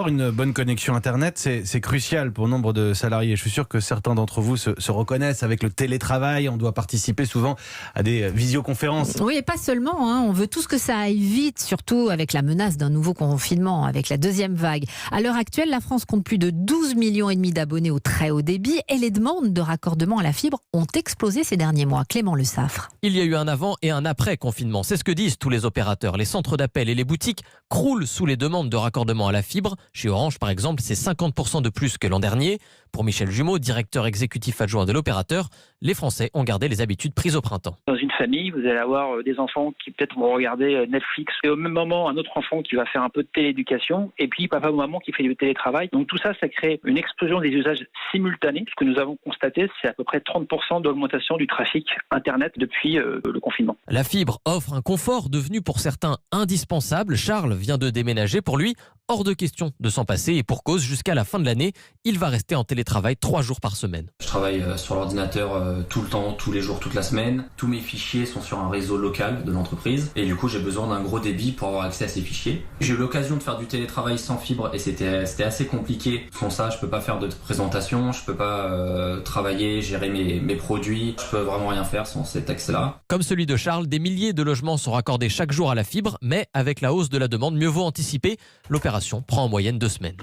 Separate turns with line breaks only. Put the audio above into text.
Une bonne connexion Internet, c'est crucial pour nombre de salariés. Je suis sûr que certains d'entre vous se reconnaissent avec le télétravail. On doit participer souvent à des visioconférences.
Oui, et pas seulement. On veut tous que ça aille vite, surtout avec la menace d'un nouveau confinement, avec la deuxième vague. À l'heure actuelle, la France compte plus de 12,5 millions d'abonnés au très haut débit et les demandes de raccordement à la fibre ont explosé ces derniers mois. Clément Le Saffre.
Il y a eu un avant et un après confinement. C'est ce que disent tous les opérateurs. Les centres d'appel et les boutiques croulent sous les demandes de raccordement à la fibre. Chez Orange, par exemple, c'est 50% de plus que l'an dernier. Pour Michel Jumeau, directeur exécutif adjoint de l'opérateur, les Français ont gardé les habitudes prises au printemps.
Dans une famille, vous allez avoir des enfants qui peut-être vont regarder Netflix et au même moment un autre enfant qui va faire un peu de télééducation et puis papa ou maman qui fait du télétravail. Donc tout ça, ça crée une explosion des usages simultanés. Ce que nous avons constaté, c'est à peu près 30% d'augmentation du trafic Internet depuis le confinement.
La fibre offre un confort devenu pour certains indispensable. Charles vient de déménager. Pour lui, hors de question de s'en passer et pour cause, jusqu'à la fin de l'année, il va rester en télétravail 3 jours par semaine.
Je travaille sur l'ordinateur tout le temps, tous les jours, toute la semaine. Tous mes fichiers sont sur un réseau local de l'entreprise et du coup j'ai besoin d'un gros débit pour avoir accès à ces fichiers. J'ai eu l'occasion de faire du télétravail sans fibre et c'était assez compliqué. Sans ça, je peux pas faire de présentation, je peux pas travailler, gérer mes produits, je peux vraiment rien faire sans cet accès-là.
Comme celui de Charles, des milliers de logements sont raccordés chaque jour à la fibre, mais avec la hausse de la demande, mieux vaut anticiper. L'opération prend en moyenne 2 semaines.